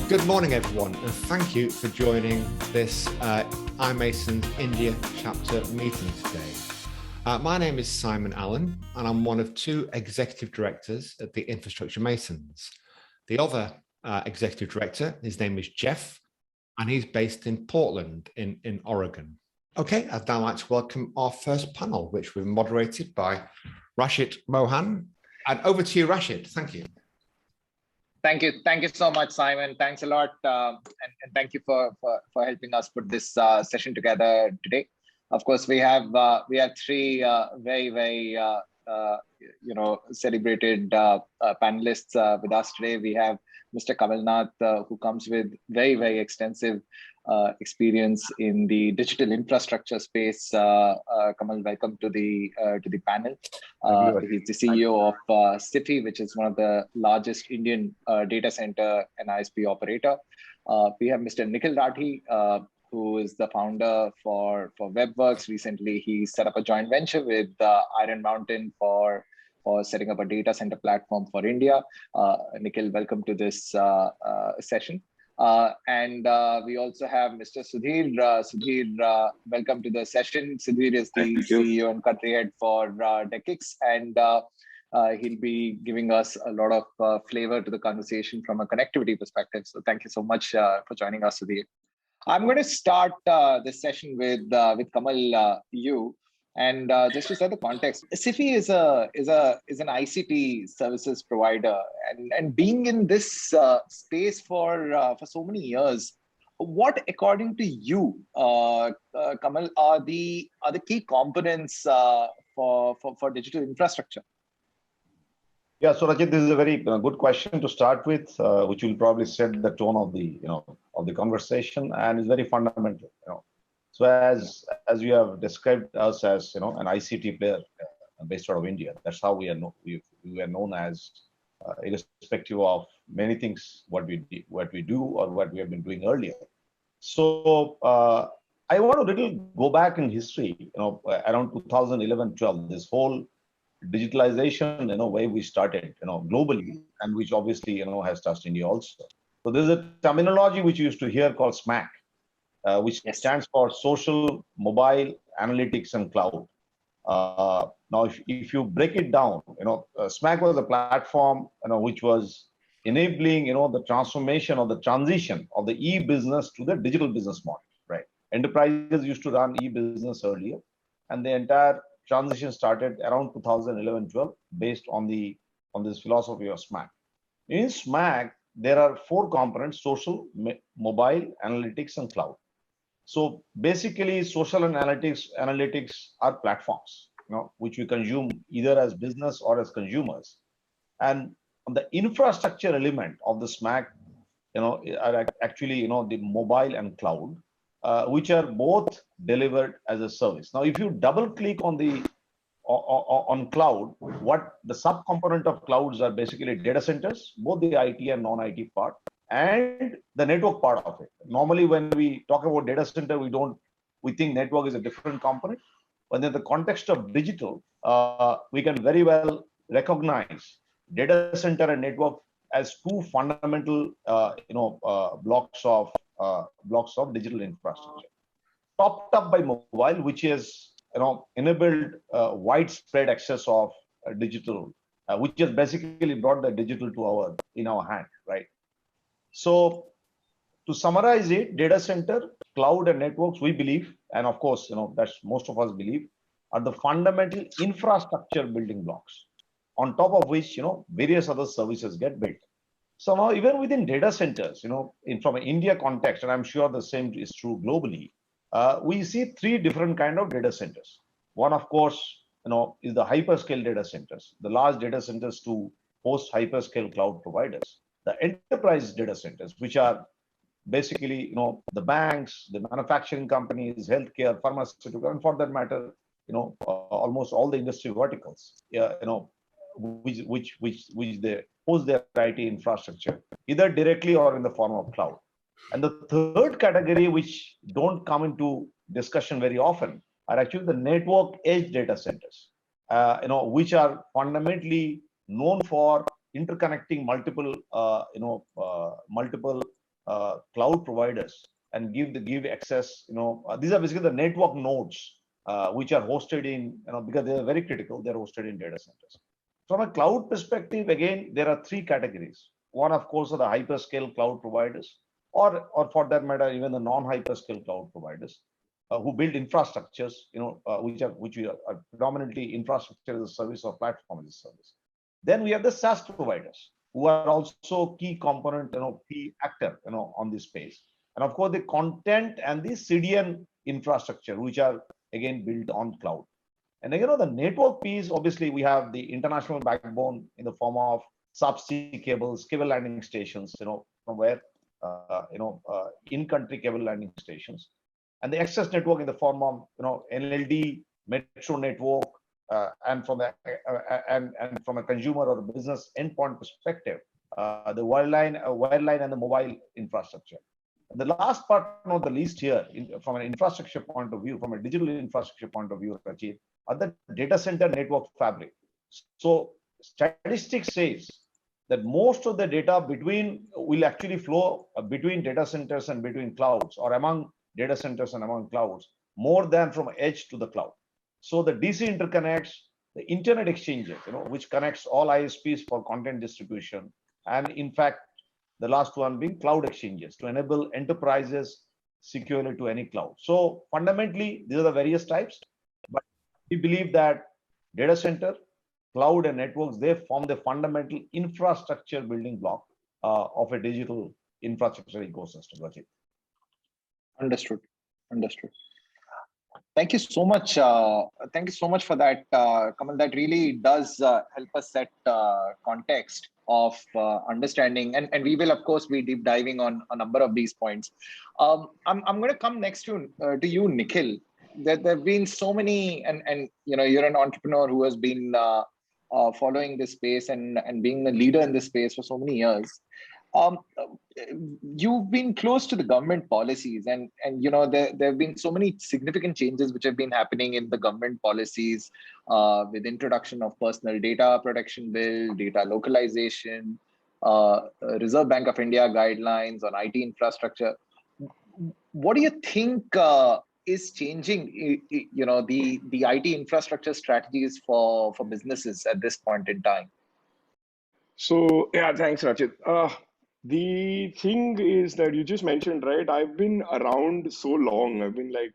Good morning, everyone, and thank you for joining this iMasons India Chapter meeting today. My name is Simon Allen, and I'm one of two executive directors at the Infrastructure Masons. The other executive director, his name is Jeff, and he's based in Portland in Oregon. Okay, I'd now like to welcome our first panel, which we've moderated by Rachit Mohan. And over to you, Rachit. Thank you. Thank you. Thank you so much, Simon. Thanks a lot. And thank you for helping us put this session together today. Of course, we have three very celebrated panelists with us today. We have Mr. Kamal Nath, who comes with very extensive experience in the digital infrastructure space. Kamal, welcome to the panel. He's the CEO of Sify, which is one of the largest Indian data center and ISP operator. We have Mr. Nikhil Rathi, who is the founder for Webworks. Recently, he set up a joint venture with Iron Mountain for setting up a data center platform for India. Nikhil, welcome to this session. And we also have Mr. Sudhir. Sudhir, welcome to the session. Sudhir is the CEO and country head for DE-CIX, and he'll be giving us a lot of flavor to the conversation from a connectivity perspective. So thank you so much for joining us, Sudhir. I'm going to start this session with Kamal, you. And just to set the context, Sify is an ICT services provider, and being in this space for so many years, what, according to you, Kamal, are the key components for digital infrastructure? Yeah, so Rachit, this is a very good question to start with, which will probably set the tone of the conversation, and is very fundamental. So as you have described us as an ICT player based out of India, that's how we are known. We are known as, irrespective of many things what we do or what we have been doing earlier. So I want to go back in history. Around 2011-12, this whole digitalization, way we started, globally, and which obviously has touched India also. So there's a terminology which you used to hear called SMAC. Which stands for Social, Mobile, Analytics, and Cloud. Now, if you break it down, SMAC was a platform, which was enabling, the transformation or the transition of the e-business to the digital business model, right? Enterprises used to run e-business earlier, and the entire transition started around 2011-12, based on this philosophy of SMAC. In SMAC, there are four components: social, mobile, analytics, and cloud. So basically, social and analytics are platforms, which we consume either as business or as consumers. And on the infrastructure element of the SMAC, are actually, the mobile and cloud, which are both delivered as a service. Now, if you double click on cloud, what the subcomponent of clouds are basically data centers, both the IT and non-IT part, and the network part of it. Normally, when we talk about data center, we think network is a different component. But in the context of digital, we can very well recognize data center and network as two fundamental, blocks of digital infrastructure. Topped up by mobile, which is enabled widespread access of digital, which has basically brought the digital in our hand, right? So to summarize it, data center, cloud, and networks, we believe, and of course, that's most of us believe, are the fundamental infrastructure building blocks, on top of which, various other services get built. So now, even within data centers, from an India context, and I'm sure the same is true globally, we see three different kind of data centers. One, of course, is the hyperscale data centers, the large data centers to host hyperscale cloud providers. The enterprise data centers, which are basically, the banks, the manufacturing companies, healthcare, pharmaceutical, and for that matter, almost all the industry verticals, which they host their IT infrastructure, either directly or in the form of cloud. And the third category, which don't come into discussion very often, are actually the network edge data centers, which are fundamentally known for interconnecting multiple cloud providers and give access. These are basically the network nodes which are hosted in, because they are very critical. They're hosted in data centers. From a cloud perspective, again, there are three categories. One, of course, are the hyperscale cloud providers, or for that matter, even the non-hyperscale cloud providers who build infrastructures, which are predominantly infrastructure as a service or platform as a service. Then we have the SaaS providers who are also key component, key actor, on this space. And of course, the content and the CDN infrastructure, which are again built on cloud. And the network piece, obviously, we have the international backbone in the form of subsea cables, cable landing stations, from where, in-country cable landing stations, and the access network in the form of, NLD, metro network, and from a consumer or a business endpoint perspective, the wireline and the mobile infrastructure. The last part, not the least here, from an infrastructure point of view, from a digital infrastructure point of view, Rachit, are the data center network fabric. So statistics says that most of the data will actually flow between data centers and between clouds, or among data centers and among clouds, more than from edge to the cloud. So the DC interconnects, the internet exchanges, which connects all ISPs for content distribution, and in fact, the last one being cloud exchanges to enable enterprises securely to any cloud. So fundamentally, these are the various types, but we believe that data center, cloud, and networks, they form the fundamental infrastructure building block of a digital infrastructure ecosystem. Rachit. Understood. Thank you so much. Thank you so much for that, Kamal. That really does help us set context of understanding, and we will of course be deep diving on a number of these points. I'm going to come next to you, Nikhil. There have been so many, and you're an entrepreneur who has been following this space and being a leader in this space for so many years. You've been close to the government policies, and there have been so many significant changes which have been happening in the government policies with introduction of personal data protection bill, data localization, Reserve Bank of India guidelines on IT infrastructure. What do you think is changing, the IT infrastructure strategies for businesses at this point in time? So yeah, thanks, Rachit. The thing is that you just mentioned, right? I've been around so long. I've been like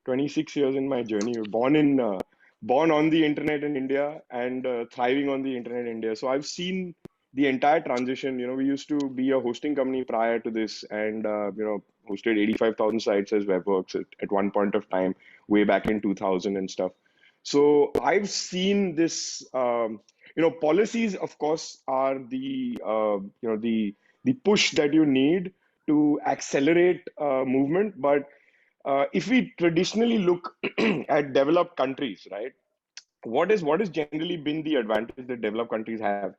26 years in my journey. Born on the internet in India and thriving on the internet in India. So I've seen the entire transition. We used to be a hosting company prior to this, and hosted 85,000 sites as Webworks at one point of time, way back in 2000 and stuff. So I've seen this. Policies, of course, are the push that you need to accelerate movement. But if we traditionally look at developed countries, right, what has generally been the advantage that developed countries have?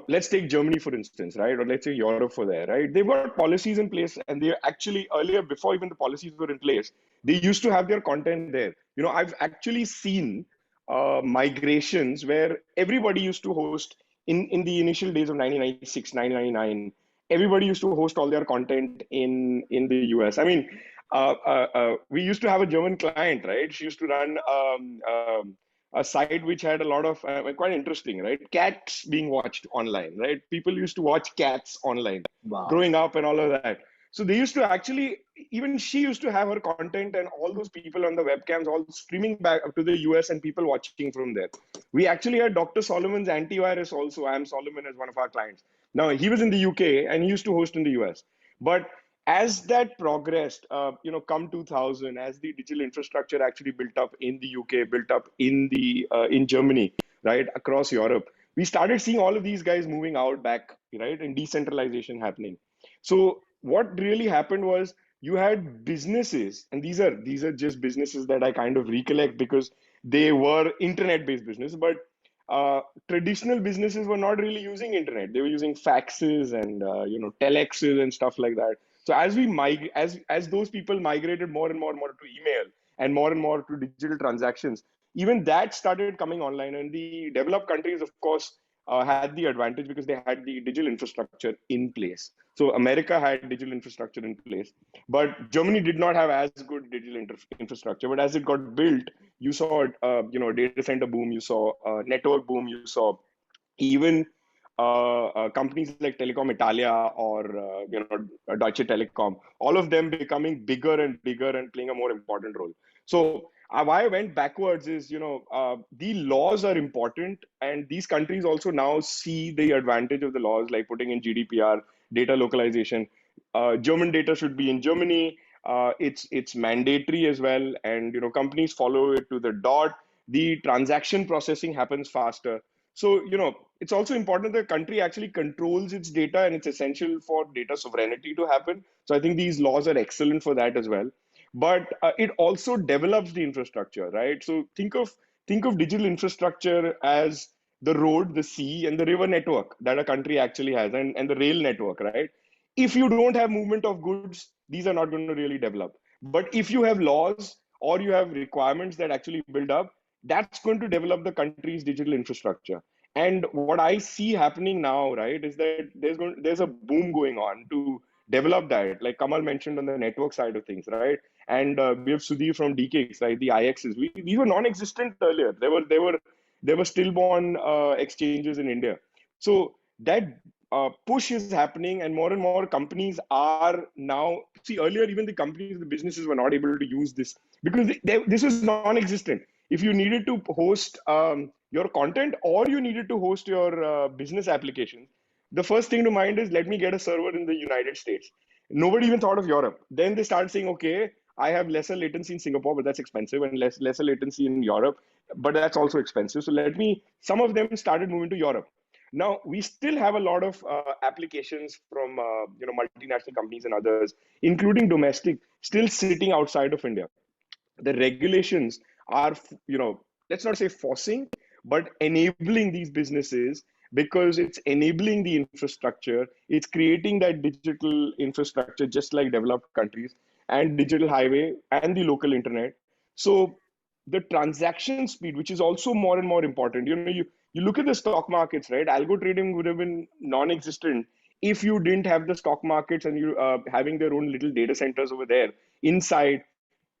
Let's take Germany, for instance, right? Or let's say Europe for there, right? They've got policies in place, and they actually earlier, before even the policies were in place, they used to have their content there. I've actually seen migrations where everybody used to host in the initial days of 1996, 1999. Everybody used to host all their content in the US. I mean, we used to have a German client, right? She used to run a site which had a lot of quite interesting, right? Cats being watched online, right? People used to watch cats online, growing up and all of that. So they used to actually, even she used to have her content and all those people on the webcams all streaming back up to the US and people watching from there. We actually had Dr. Solomon's antivirus also. I am Solomon as one of our clients. Now, he was in the UK and he used to host in the US. But as that progressed, come 2000, as the digital infrastructure actually built up in the UK, built up in Germany, right, across Europe, we started seeing all of these guys moving out back, right, and decentralization happening. So what really happened was you had businesses, and these are just businesses that I kind of recollect because they were internet-based business, but traditional businesses were not really using internet. They were using faxes and telexes and stuff like that. So as those people migrated more and more to email and more to digital transactions, even that started coming online. And the developed countries, of course, had the advantage because they had the digital infrastructure in place. So America had digital infrastructure in place, but Germany did not have as good digital infrastructure. But as it got built, you saw, data center boom, you saw network boom, you saw even companies like Telecom Italia or Deutsche Telekom, all of them becoming bigger and bigger and playing a more important role. So why I went backwards is, the laws are important, and these countries also now see the advantage of the laws, like putting in GDPR, data localization. German data should be in Germany. It's mandatory as well, and companies follow it to the dot. The transaction processing happens faster. So, it's also important that the country actually controls its data, and it's essential for data sovereignty to happen. So I think these laws are excellent for that as well. But it also develops the infrastructure, right? So think of digital infrastructure as the road, the sea, and the river network that a country actually has, and the rail network, right? If you don't have movement of goods, these are not going to really develop. But if you have laws or you have requirements that actually build up, that's going to develop the country's digital infrastructure. And what I see happening now, right, is that there's a boom going on to develop that. Like Kamal mentioned on the network side of things, right? And we have Sudhir from DE-CIX, right? The IXs. We were non-existent earlier. There were stillborn exchanges in India. So that push is happening, and more companies are now. See, earlier even the companies, the businesses were not able to use this because this was non-existent. If you needed to host your content or you needed to host your business application, the first thing to mind is, let me get a server in the United States. Nobody even thought of Europe. Then they start saying, okay, I have lesser latency in Singapore, but that's expensive, and lesser latency in Europe, but that's also expensive. So some of them started moving to Europe. Now we still have a lot of applications from multinational companies and others, including domestic, still sitting outside of India. The regulations are, let's not say forcing, but enabling these businesses, because it's enabling the infrastructure. It's creating that digital infrastructure, just like developed countries, and digital highway and the local internet. So the transaction speed, which is also more and more important. You look at the stock markets, right? Algo trading would have been non-existent if you didn't have the stock markets and you having their own little data centers over there inside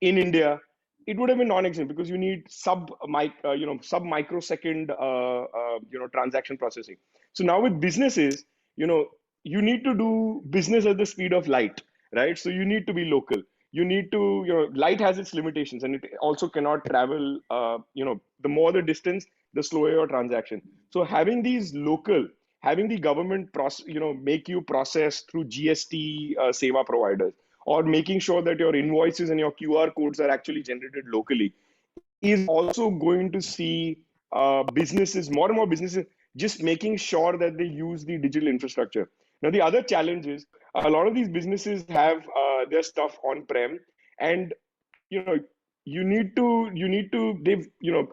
in India. It would have been non-existent because you need sub microsecond transaction processing. So now with businesses, you need to do business at the speed of light, right? So you need to be local. You need to, light has its limitations, and it also cannot travel. The more the distance, the slower your transaction. So having these local, having the government make you process through GST seva providers, or making sure that your invoices and your QR codes are actually generated locally, is also going to see businesses, more and more businesses, just making sure that they use the digital infrastructure. Now, the other challenge is a lot of these businesses have their stuff on-prem, and you need to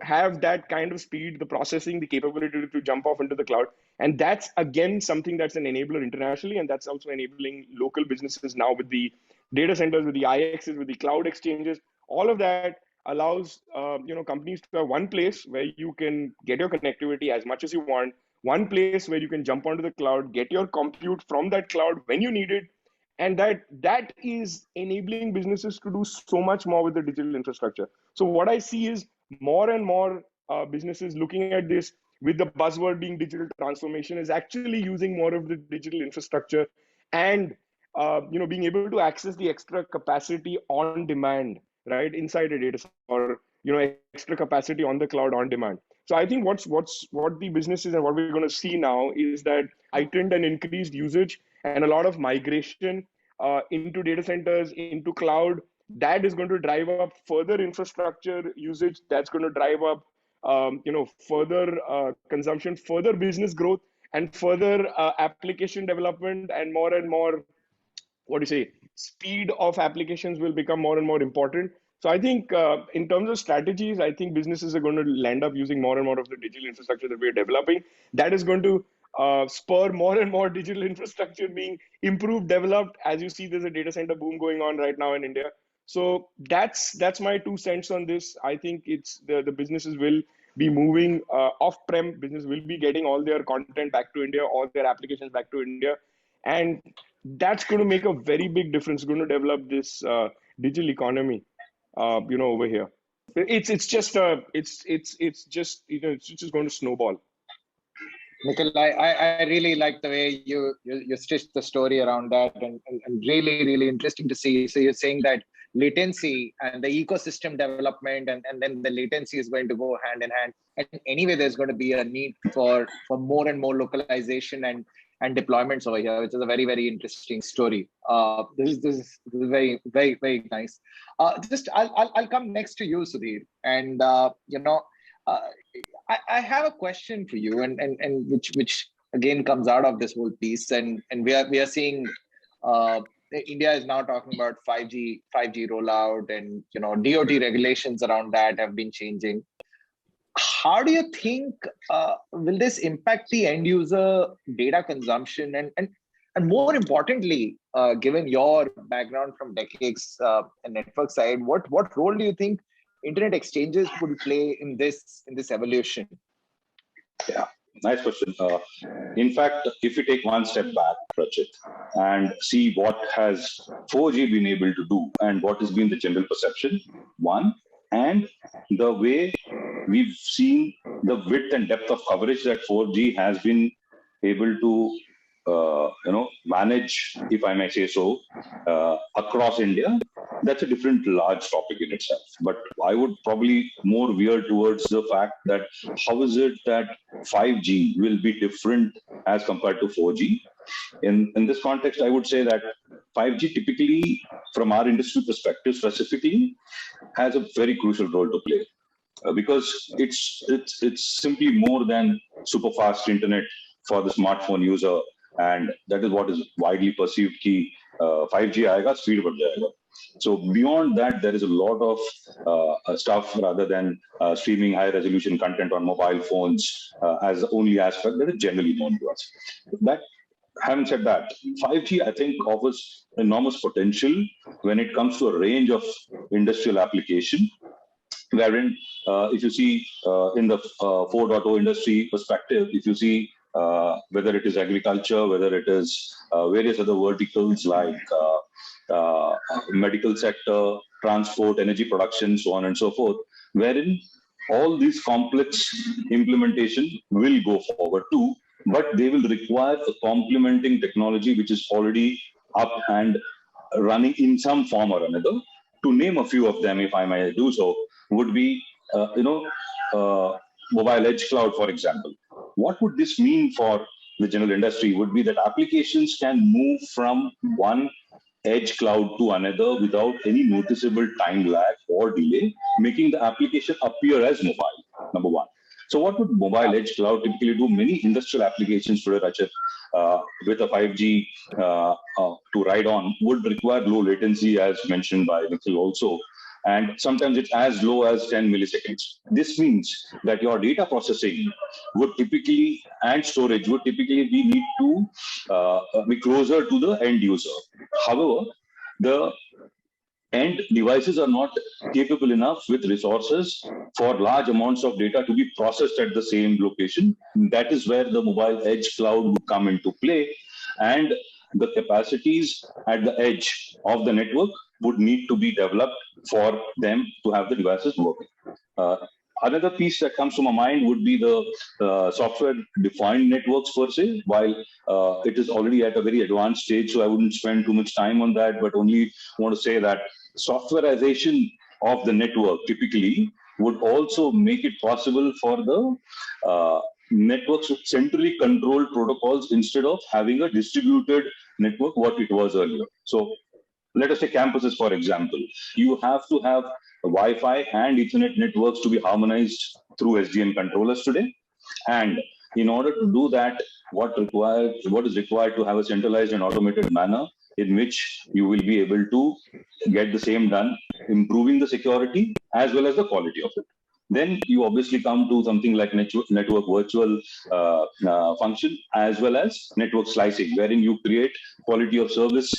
have that kind of speed, the processing, the capability to jump off into the cloud. And that's again something that's an enabler internationally, and that's also enabling local businesses now with the data centers, with the IXs, with the cloud exchanges. All of that allows companies to have one place where you can get your connectivity as much as you want, one place where you can jump onto the cloud, get your compute from that cloud when you need it. And that is enabling businesses to do so much more with the digital infrastructure. So what I see is more and more businesses looking at this, with the buzzword being digital transformation, is actually using more of the digital infrastructure, and being able to access the extra capacity on demand, right, inside a data center, or extra capacity on the cloud on demand. So I think what the businesses and what we're going to see now is that heightened and increased usage and a lot of migration into data centers, into cloud. That is going to drive up further infrastructure usage. That's going to drive up further consumption, further business growth, and further application development, and more speed of applications will become more and more important. So I think in terms of strategies, I think businesses are going to land up using more and more of the digital infrastructure that we're developing. That is going to spur more and more digital infrastructure being improved, developed. As you see, there's a data center boom going on right now in India. So that's my 2 cents on this. I think it's the businesses will be moving off-prem. Business will be getting all their content back to India, all their applications back to India. And that's going to make a very big difference, going to develop this digital economy, over here. It's just going to snowball. Nikhil, I really like the way you stitched the story around that, and really, really interesting to see. So you're saying that latency and the ecosystem development, and then the latency is going to go hand in hand. And anyway, there's going to be a need for more and more localization and deployments over here, which is a very, very interesting story. This is very, very, very nice. I'll come next to you, Sudhir, and I have a question for you, and which again comes out of this whole piece, and we are seeing India is now talking about 5G rollout, and DOT regulations around that have been changing. How do you think will this impact the end user data consumption, and more importantly, given your background from decades and network side, what role do you think internet exchanges would play in this evolution? Yeah, nice question. In fact, if you take one step back, Rachit, and see what has 4G been able to do and what has been the general perception, one, and the way we've seen the width and depth of coverage that 4G has been able to manage, if I may say so, across India, that's a different large topic in itself. But I would probably more veer towards the fact that how is it that 5G will be different as compared to 4G? In this context, I would say that 5G typically, from our industry perspective specifically, has a very crucial role to play. Because it's simply more than super fast internet for the smartphone user, and that is what is widely perceived ki 5G aayega, speed बढ़ जाएगा. So beyond that, there is a lot of stuff rather than streaming high resolution content on mobile phones as the only aspect that is generally known to us. That, having said that, 5G I think offers enormous potential when it comes to a range of industrial application, wherein if you see in the 4.0 industry perspective, if you see whether it is agriculture, whether it is various other verticals like medical sector, transport, energy production, so on and so forth, wherein all these complex implementation will go forward too, but they will require a complementing technology which is already up and running in some form or another. To name a few of them, if I may do so, would be mobile edge cloud, for example. What would this mean for the general industry would be that applications can move from one edge cloud to another without any noticeable time lag or delay, making the application appear as mobile, number one. So what would mobile edge cloud typically do? Many industrial applications today, Rachit, with a 5G to ride on would require low latency, as mentioned by Nikhil also. And sometimes it's as low as 10 milliseconds. This means that your data processing would typically, and storage would typically need to be closer to the end user. However, the end devices are not capable enough with resources for large amounts of data to be processed at the same location. That is where the mobile edge cloud would come into play, and the capacities at the edge of the network would need to be developed for them to have the devices working. Another piece that comes to my mind would be the software-defined networks per se, while it is already at a very advanced stage, so I wouldn't spend too much time on that, but only want to say that softwareization of the network typically would also make it possible for the networks with centrally controlled protocols instead of having a distributed network, what it was earlier. So let us say campuses, for example. You have to have Wi-Fi and Ethernet networks to be harmonized through SDN controllers today. And in order to do that, what is required to have a centralized and automated manner in which you will be able to get the same done, improving the security as well as the quality of it. Then you obviously come to something like network virtual function as well as network slicing, wherein you create quality of service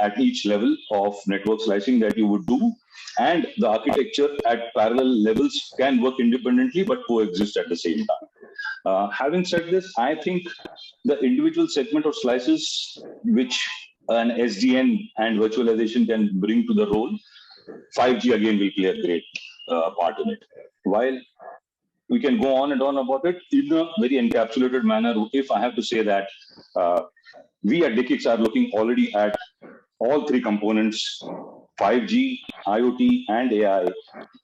at each level of network slicing that you would do and the architecture at parallel levels can work independently but coexist at the same time. Having said this, I think the individual segment or slices which an SDN and virtualization can bring to the role, 5G again will play a great part in it. While we can go on and on about it in a very encapsulated manner, if I have to say that we at DE-CIX are looking already at all three components, 5G, IoT, and AI,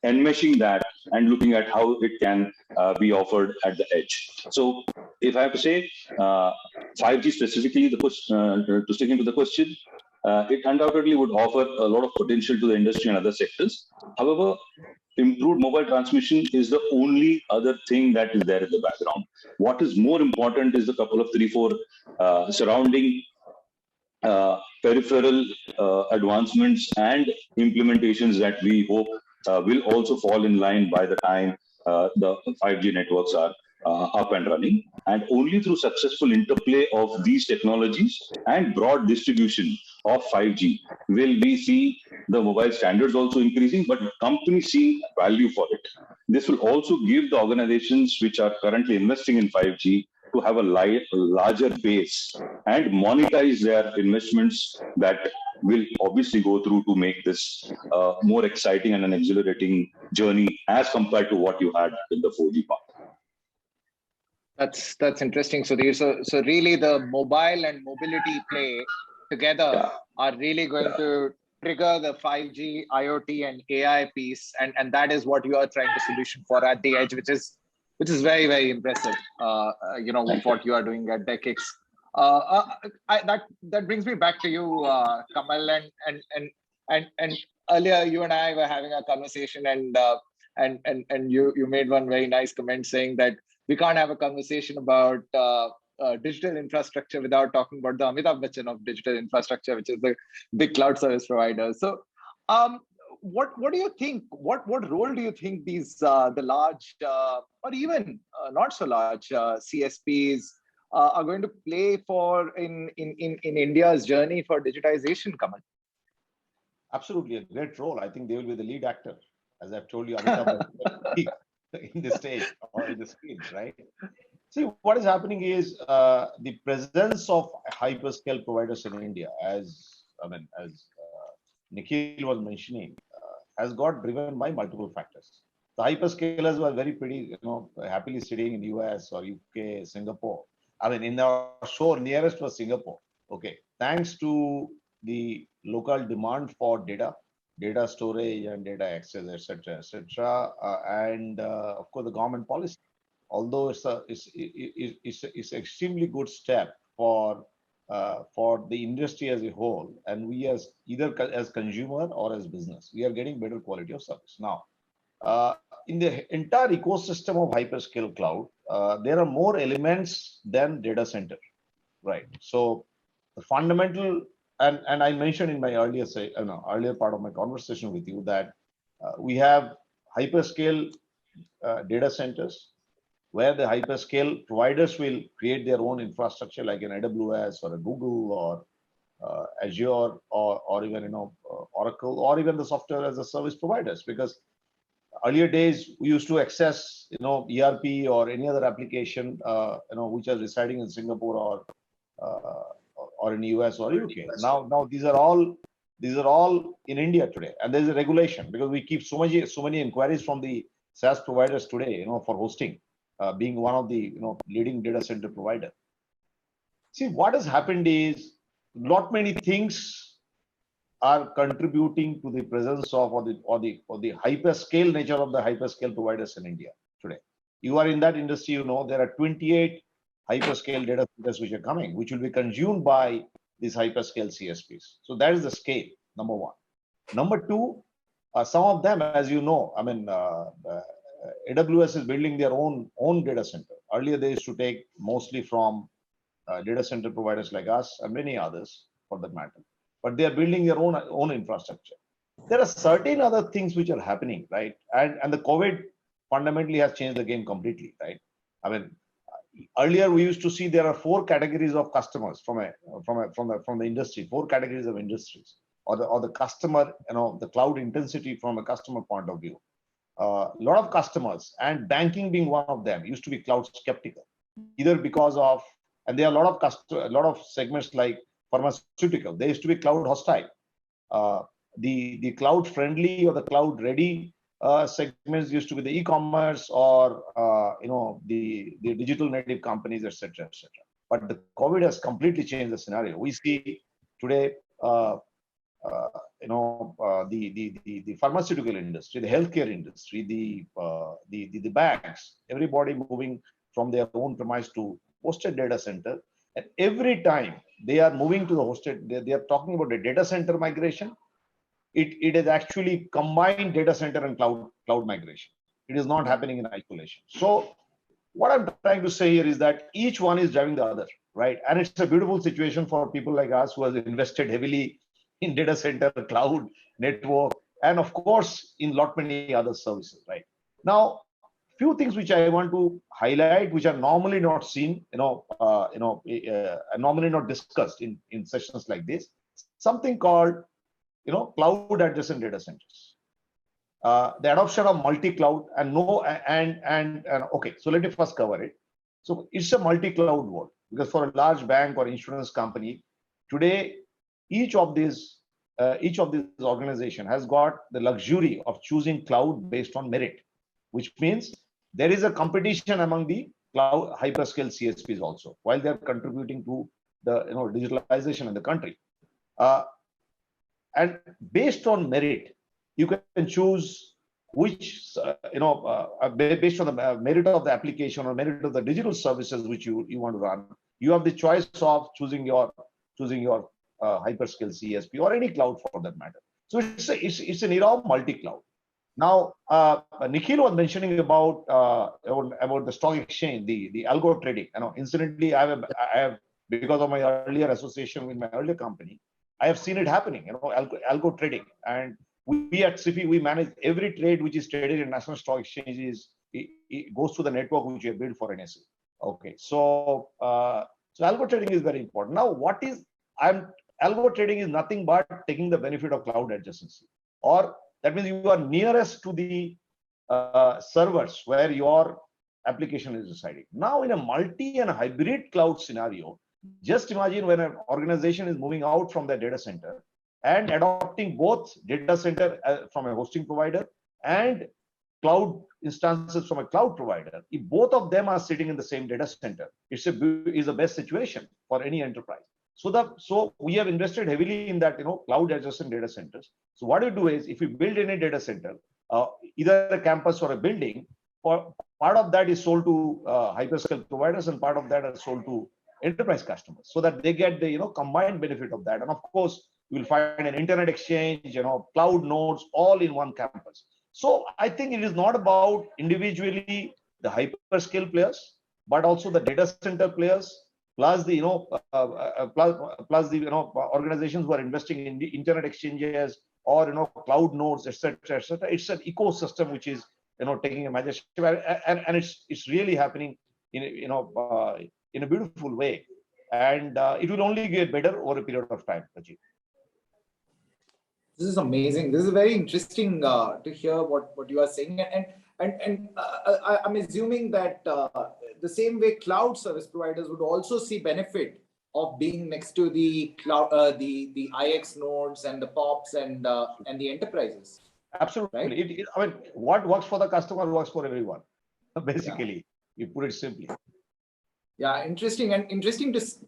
enmeshing that and looking at how it can be offered at the edge. So if I have to say 5G specifically, to stick into the question, it undoubtedly would offer a lot of potential to the industry and other sectors. However, improved mobile transmission is the only other thing that is there in the background. What is more important is the couple of 3-4 surrounding peripheral advancements and implementations that we hope will also fall in line by the time the 5G networks are up and running. And only through successful interplay of these technologies and broad distribution of 5G will we see the mobile standards also increasing, but companies seeing value for it. This will also give the organizations which are currently investing in 5G to have a larger base and monetize their investments that will obviously go through to make this more exciting and an exhilarating journey as compared to what you had in the 4G part. That's interesting, Sudhir. So really the mobile and mobility play together are really going to trigger the 5G, IoT, and AI piece, and that is what you are trying to solution for at the edge, which is very, very impressive. What you are doing at DE-CIX. That brings me back to you, Kamal, and earlier you and I were having a conversation, and you made one very nice comment saying that we can't have a conversation about digital infrastructure without talking about the Amitabh Bachchan of digital infrastructure, which is the big cloud service provider. So, what do you think? What role do you think these the large or even not so large CSPs are going to play for in India's journey for digitization, Kamal? Absolutely, a great role. I think they will be the lead actor, as I've told you, Amitabh, in the stage or in the screen, right? See, what is happening is the presence of hyperscale providers in India, as Nikhil was mentioning, has got driven by multiple factors. The hyperscalers were very pretty, happily sitting in US or UK, Singapore. In our shore, nearest was Singapore. Okay, thanks to the local demand for data storage and data access, etc., and of course the government policy. Although it's an extremely good step for the industry as a whole, and we as either as consumer or as business, we are getting better quality of service. Now, in the entire ecosystem of hyperscale cloud, there are more elements than data center, right? So the fundamental, and I mentioned in my earlier part of my conversation with you that we have hyperscale data centers, where the hyperscale providers will create their own infrastructure like an AWS or a Google or Azure or even Oracle, or even the software as a service providers. Because earlier days we used to access ERP or any other application which are residing in Singapore or in US or UK. Now these are all in India today, and there is a regulation because we keep so many inquiries from the SaaS providers today, for hosting. Being one of the leading data center provider. See, what has happened is not many things are contributing to the presence of or the hyperscale nature of the hyperscale providers in India today. You are in that industry, there are 28 hyperscale data centers which are coming, which will be consumed by these hyperscale CSPs. So that is the scale, number one. Number two, some of them, as you know, AWS is building their own data center. Earlier, they used to take mostly from data center providers like us and many others, for that matter. But they are building their own infrastructure. There are certain other things which are happening, right? And the COVID fundamentally has changed the game completely, right? Earlier we used to see there are 4 categories of customers from the industry, 4 categories of industries or the customer, the cloud intensity from a customer point of view. A lot of customers, and banking being one of them, used to be cloud skeptical, either because of, and there are a lot of segments like pharmaceutical, they used to be cloud hostile. The cloud friendly or the cloud ready segments used to be the e-commerce or the digital native companies, etc., etc. But the COVID has completely changed the scenario. We see today the pharmaceutical industry, the healthcare industry, the banks, everybody moving from their own premise to hosted data center. And every time they are moving to the hosted, they are talking about the data center migration. It is actually combined data center and cloud migration. It is not happening in isolation. So what I'm trying to say here is that each one is driving the other, right? And it's a beautiful situation for people like us who have invested heavily in data center, cloud, network, and of course, in lot many other services, right? Now, few things which I want to highlight, which are normally not seen, normally not discussed in sessions like this, something called, cloud adjacent data centers. The adoption of multi-cloud okay, so let me first cover it. So it's a multi-cloud world, because for a large bank or insurance company, today, each of these organizations has got the luxury of choosing cloud based on merit, which means there is a competition among the cloud hyperscale CSPs also, while they're contributing to the digitalization in the country. And based on merit, you can choose which, based on the merit of the application or merit of the digital services which you want to run. You have the choice of choosing your hyperscale CSP or any cloud for that matter. So it's an era of multi-cloud. Now, Nikhil was mentioning about the stock exchange, the algo trading. Incidentally, I have because of my earlier association with my earlier company, I have seen it happening. Algo trading, and we at Sify, we manage every trade which is traded in national stock exchanges. It goes to the network which we have built for NSE. Okay, so algo trading is very important. Now, algo trading is nothing but taking the benefit of cloud adjacency, or that means you are nearest to the servers where your application is residing. Now, in a multi and hybrid cloud scenario, just imagine when an organization is moving out from their data center and adopting both data center from a hosting provider and cloud instances from a cloud provider. If both of them are sitting in the same data center, is the best situation for any enterprise. So we have invested heavily in that, cloud adjacent data centers. So what we do is, if we build any data center, either a campus or a building, or part of that is sold to hyperscale providers, and part of that is sold to enterprise customers, so that they get the combined benefit of that. And of course, you will find an internet exchange, cloud nodes, all in one campus. So I think it is not about individually the hyperscale players, but also the data center players, plus the organizations who are investing in the internet exchanges or cloud nodes, etc., etc. It's an ecosystem which is taking a major shift, and it's really happening in a beautiful way, and it will only get better over a period of time, Rachit. This is amazing. This is very interesting to hear what you are saying, and I'm assuming that the same way cloud service providers would also see benefit of being next to the cloud, the IX nodes and the POPs and the enterprises. Absolutely. Right? What works for the customer works for everyone. Basically, you put it simply. Yeah, interesting to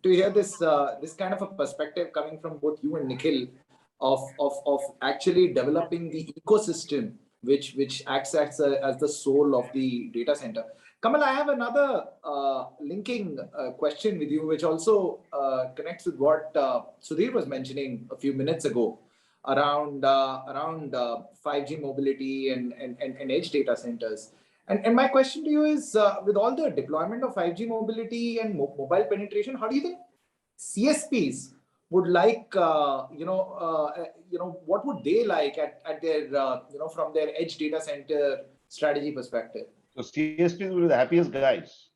hear this kind of a perspective coming from both you and Nikhil of actually developing the ecosystem which acts as the soul of the data center. Kamal, I have another linking question with you, which also connects with what Sudhir was mentioning a few minutes ago around 5G mobility and edge data centers. And my question to you is, with all the deployment of 5G mobility and mobile penetration, how do you think CSPs would like, what would they like at their, from their edge data center strategy perspective? So CSPs will be the happiest guys.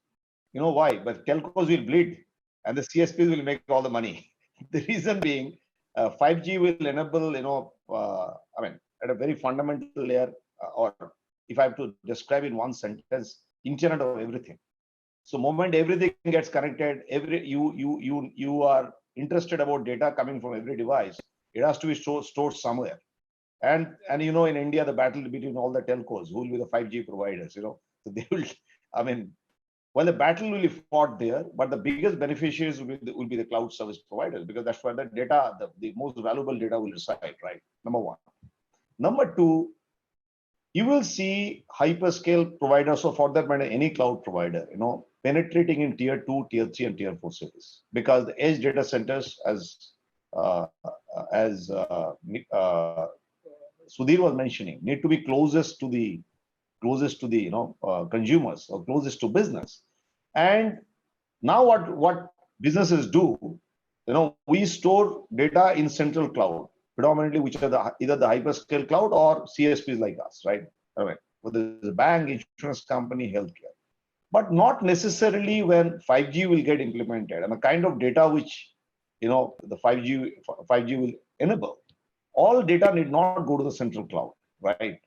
You know why? But telcos will bleed and the CSPs will make all the money. The reason being, 5G will enable, I mean, at a very fundamental layer, or if I have to describe in one sentence, Internet of everything. So moment everything gets connected, you are interested about data coming from every device. It has to be stored somewhere. And in India, the battle between all the telcos, who will be the 5G providers, so they will, I mean, well, the battle will be fought there, but the biggest beneficiaries will be the cloud service providers, because that's where the data, the most valuable data will reside, right? Number one. Number two, you will see hyperscale providers, or for that matter, any cloud provider, penetrating in tier 2, tier 3, and tier 4 cities, because the edge data centers, as Sudhir was mentioning, need to be closest to the consumers, or closest to business. And now what businesses do, we store data in central cloud, predominantly, which are either the hyperscale cloud or CSPs like us, right? I mean, whether it's a bank, insurance company, healthcare. But not necessarily when 5G will get implemented, and the kind of data which the 5G will enable. All data need not go to the central cloud, right?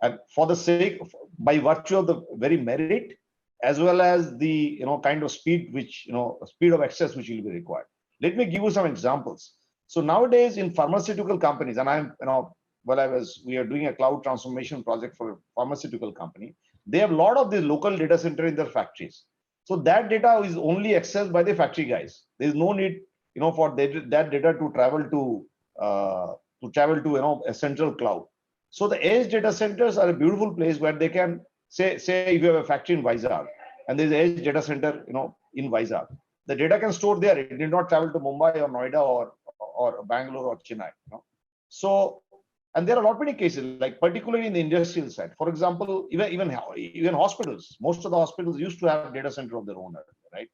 And for the sake, by virtue of the very merit, as well as the kind of speed which speed of access which will be required. Let me give you some examples. So nowadays in pharmaceutical companies, and we are doing a cloud transformation project for a pharmaceutical company. They have a lot of these local data center in their factories. So that data is only accessed by the factory guys. There is no need for that data to travel to a central cloud. So the edge data centers are a beautiful place where they can say if you have a factory in Vizag and there's an edge data center, in Vizag, the data can store there. It did not travel to Mumbai or Noida or Bangalore or Chennai. So, and there are not many cases, like particularly in the industrial side. For example, even hospitals. Most of the hospitals used to have data center of their own, right?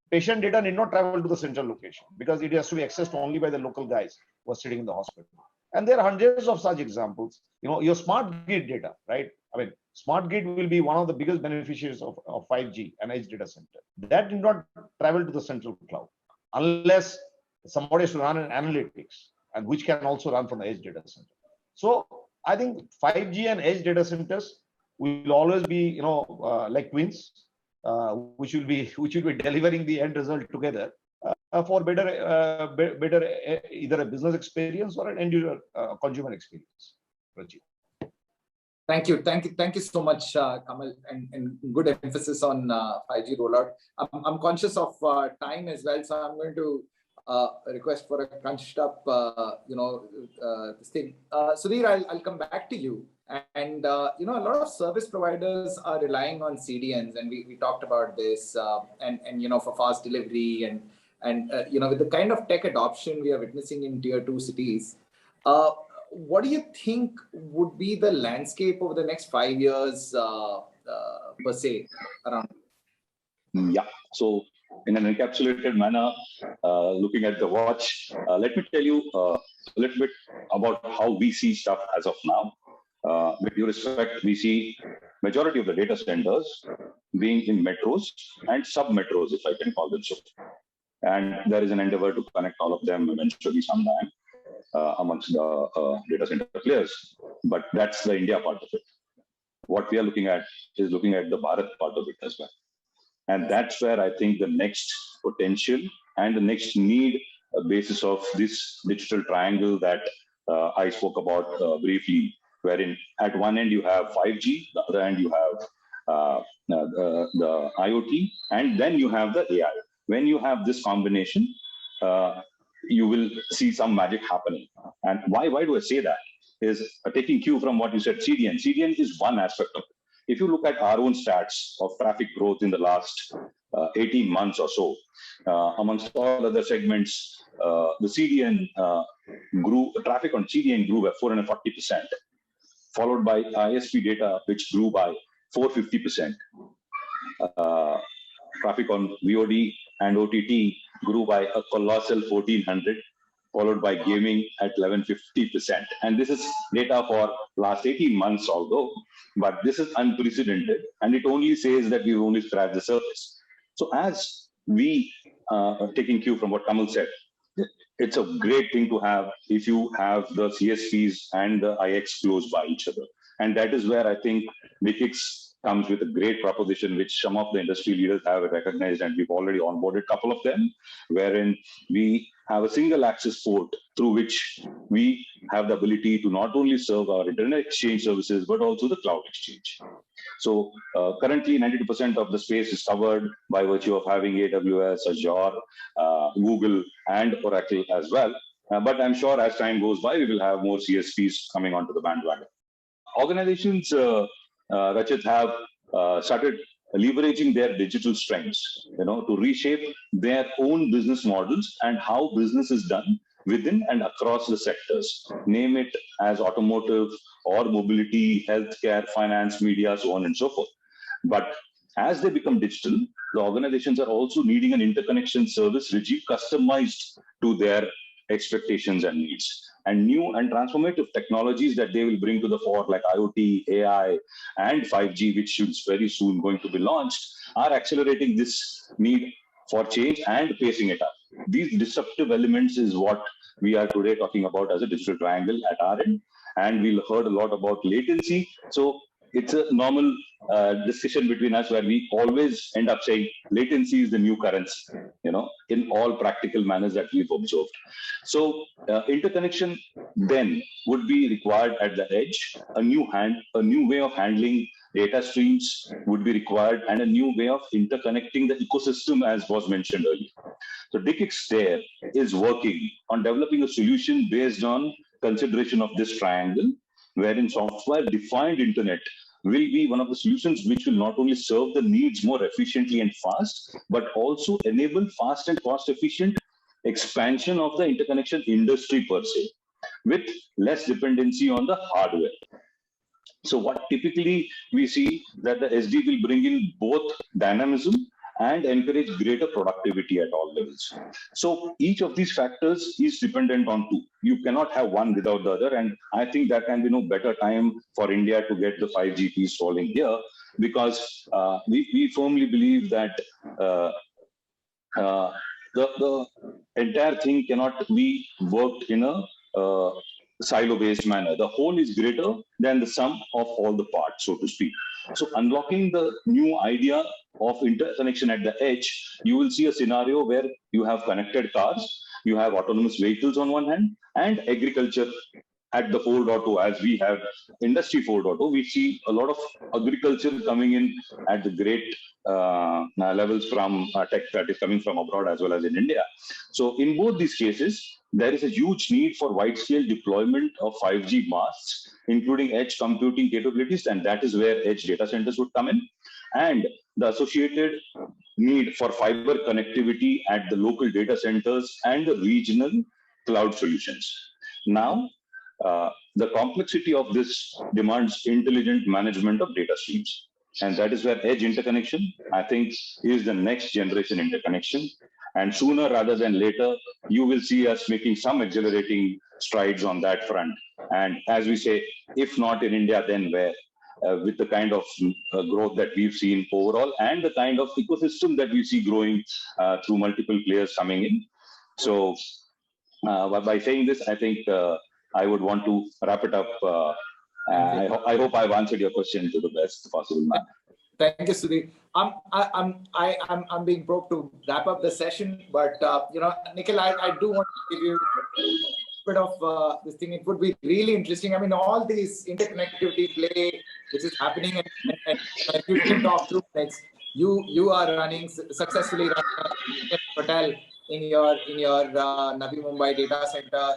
Patient data need not travel to the central location because it has to be accessed only by the local guys who are sitting in the hospital. And there are hundreds of such examples. Your smart grid data, right? I mean, smart grid will be one of the biggest beneficiaries of 5G and edge data center. That did not travel to the central cloud unless somebody has to run an analytics, and which can also run from the edge data center. So I think 5G and edge data centers will always be, like twins, which will be delivering the end result together for better either a business experience or an end user consumer experience. Rachit. Thank you so much, Kamal, and good emphasis on 5G rollout. I'm conscious of time as well, so I'm going to request for a crunched up, this thing. Sudhir, I'll come back to you. And a lot of service providers are relying on CDNs, and we talked about this, and for fast delivery and with the kind of tech adoption we are witnessing in tier 2 cities. What do you think would be the landscape over the next 5 years, per se, around? Yeah. So in an encapsulated manner, looking at the watch, let me tell you a little bit about how we see stuff as of now. With due respect, we see majority of the data centers being in metros and sub-metros, if I can call them so. And there is an endeavor to connect all of them eventually sometime amongst the data center players. But that's the India part of it. What we are looking at is looking at the Bharat part of it as well. And that's where I think the next potential and the next need basis of this digital triangle that I spoke about briefly, wherein at one end you have 5G, the other end you have the IoT, and then you have the AI. When you have this combination, you will see some magic happening. And why do I say that? Is taking cue from what you said, CDN. CDN is one aspect of it. If you look at our own stats of traffic growth in the last 18 months or so, amongst all other segments, the CDN traffic on CDN grew by 440%, followed by ISP data, which grew by 450%. Traffic on VOD and OTT grew by a colossal 1400, followed by gaming at 1150%. And this is data for last 18 months, although, but this is unprecedented, and it only says that we've only scratched the surface. So as we, taking cue from what Kamal said, it's a great thing to have if you have the CSPs and the IX close by each other. And that is where I think DE-CIX comes with a great proposition, which some of the industry leaders have recognized, and we've already onboarded a couple of them, wherein we have a single access port through which we have the ability to not only serve our internet exchange services, but also the cloud exchange. So currently 92% of the space is covered by virtue of having AWS, Azure, Google, and Oracle as well. But I'm sure as time goes by, we will have more CSPs coming onto the bandwagon. Organizations, Rachit, have started leveraging their digital strengths, to reshape their own business models and how business is done within and across the sectors. Name it as automotive or mobility, healthcare, finance, media, so on and so forth. But as they become digital, the organizations are also needing an interconnection service regime customized to their expectations and needs. And new and transformative technologies that they will bring to the fore, like IoT, AI, and 5G, which is very soon going to be launched, are accelerating this need for change and pacing it up. These disruptive elements is what we are today talking about as a digital triangle at our end. And we'll heard a lot about latency. So it's a normal discussion between us where we always end up saying latency is the new currency, in all practical manners that we've observed. So interconnection then would be required at the edge. A new way of handling data streams would be required, and a new way of interconnecting the ecosystem, as was mentioned earlier. So DE-CIX there is working on developing a solution based on consideration of this triangle, wherein software-defined internet will be one of the solutions which will not only serve the needs more efficiently and fast, but also enable fast and cost-efficient expansion of the interconnection industry per se, with less dependency on the hardware. So what typically we see that the SD will bring in both dynamism and encourage greater productivity at all levels. So each of these factors is dependent on two. You cannot have one without the other. And I think there can be no better time for India to get the 5G piece rolling here, because we firmly believe that the entire thing cannot be worked in a silo-based manner. The whole is greater than the sum of all the parts, so to speak. So unlocking the new idea of interconnection at the edge, you will see a scenario where you have connected cars, you have autonomous vehicles on one hand, and agriculture at the 4.0, as we have industry 4.0. We see a lot of agriculture coming in at the great levels from tech that is coming from abroad as well as in India. So in both these cases, there is a huge need for wide-scale deployment of 5G masts, including edge computing capabilities, and that is where edge data centers would come in, and the associated need for fiber connectivity at the local data centers and the regional cloud solutions. Now, the complexity of this demands intelligent management of data streams. And that is where edge interconnection, I think, is the next generation interconnection. And sooner rather than later, you will see us making some accelerating strides on that front. And as we say, if not in India, then where? With the kind of growth that we've seen overall and the kind of ecosystem that we see growing through multiple players coming in. So by saying this, I think I would want to wrap it up. I hope I've answered your question to the best possible manner. Thank you, Sudhir. I'm being provoked to wrap up the session, but Nikhil, I do want to give you a bit of this thing. It would be really interesting. I mean, all these interconnectivity play which is happening, and if you can talk through next, you are successfully running a hotel in your Navi Mumbai data center,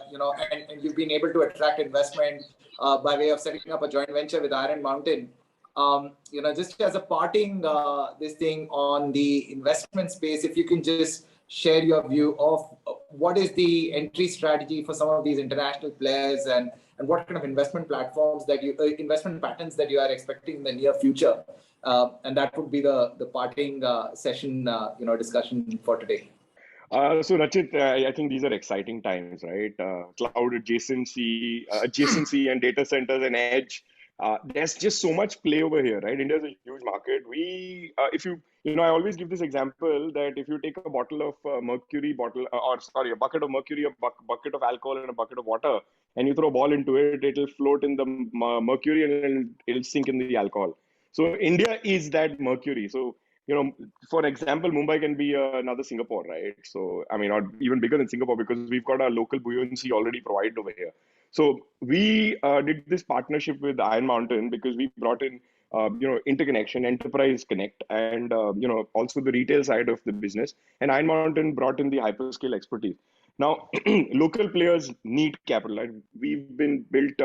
and you've been able to attract investment by way of setting up a joint venture with Iron Mountain. Just as a parting this thing on the investment space, if you can just share your view of what is the entry strategy for some of these international players, and what kind of investment platforms that investment patterns that you are expecting in the near future, and that would be the parting session discussion for today. So Rachit, I think these are exciting times, right? Cloud adjacency and data centers and edge there's just so much play over here, right? India's a huge market. I always give this example that if you take a bottle of mercury bottle, a bucket of mercury, bucket of alcohol, and a bucket of water, and you throw a ball into it, it'll float in the mercury and it'll sink in the alcohol. So India is that mercury. So, for example, Mumbai can be another Singapore, right? So, I mean, or even bigger than Singapore because we've got our local buoyancy already provided over here. So we did this partnership with Iron Mountain because we brought in, interconnection, enterprise connect, and, also the retail side of the business. And Iron Mountain brought in the hyperscale expertise. Now, local players need capital. Right? We've been built,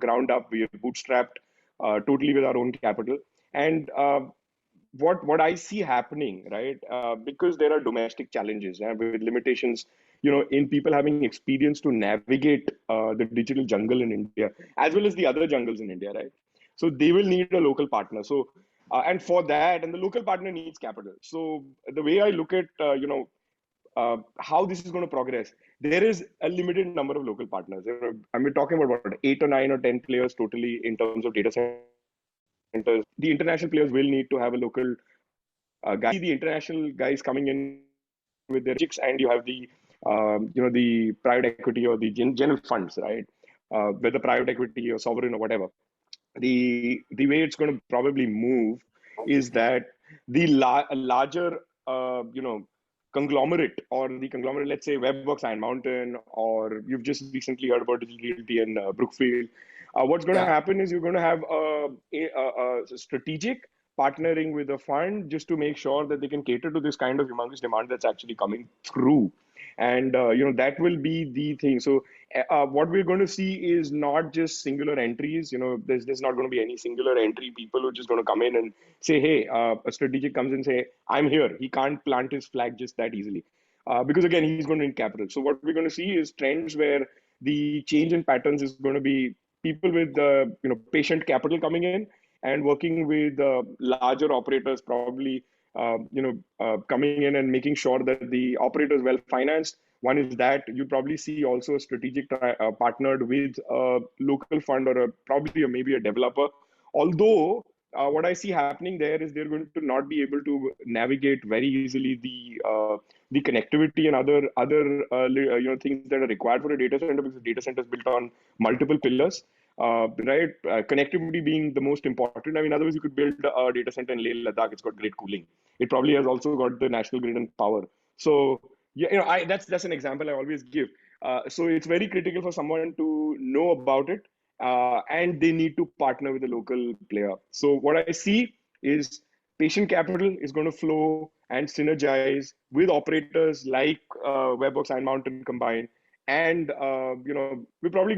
ground up. We are bootstrapped totally with our own capital. And what I see happening, right, because there are domestic challenges with limitations, in people having experience to navigate the digital jungle in India, as well as the other jungles in India, right? So they will need a local partner. So, and for that, and the local partner needs capital. So the way I look at, how this is going to progress, there is a limited number of local partners. I mean, talking about what, 8 or 9 or 10 players totally in terms of data centers. The international players will need to have a local guy. The international guys coming in with their DE-CIX, and you have the the private equity or the general funds, right? Whether private equity or sovereign or whatever. The way it's going to probably move is that the larger conglomerate, let's say Webworks, Iron Mountain, or you've just recently heard about Digital Realty in Brookfield. What's going to happen is you're going to have a strategic partnering with a fund just to make sure that they can cater to this kind of humongous demand that's actually coming through. And, that will be the thing. So what we're going to see is not just singular entries. There's not going to be any singular entry people who are just going to come in and say, hey, a strategic comes in and say, I'm here. He can't plant his flag just that easily. Because again, he's going to need capital. So what we're going to see is trends where the change in patterns is going to be people with patient capital coming in and working with larger operators, probably coming in and making sure that the operator is well financed. One is that you probably see also a strategic partnered with a local fund or maybe a developer. Although what I see happening there is they're going to not be able to navigate very easily the connectivity and other things that are required for a data center, because the data center is built on multiple pillars. Right, connectivity being the most important. I mean, otherwise you could build a data center in Leh Ladakh. It's got great cooling. It probably has also got the national grid and power. So yeah, that's an example I always give. So it's very critical for someone to know about it, and they need to partner with a local player. So what I see is patient capital is going to flow and synergize with operators like Webworks, Iron Mountain combined. And, we're probably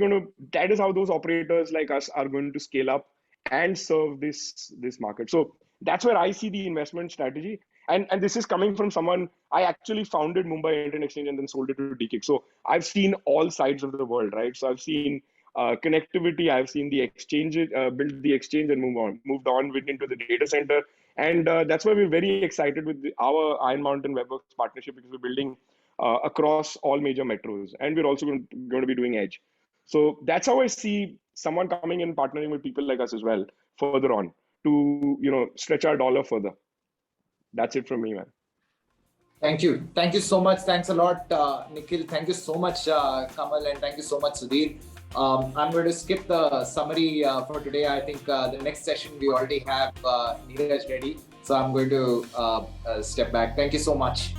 that is how those operators like us are going to scale up and serve this market. So that's where I see the investment strategy. And this is coming from someone, I actually founded Mumbai Internet Exchange and then sold it to DE-CIX. So I've seen all sides of the world, right? So I've seen connectivity, I've seen the exchange, build the exchange and moved on into the data center. And that's why we're very excited with our Iron Mountain Webworks partnership, because we're building across all major metros, and we're also going to be doing edge. So that's how I see someone coming in partnering with people like us as well further on to stretch our dollar further. That's it from me, man. Thank you so much. Thanks a lot, Nikhil. Thank you so much, Kamal, and thank you so much, Sudhir. I'm going to skip the summary for today. I think the next session we already have Neeraj ready, so I'm going to step back. Thank you so much.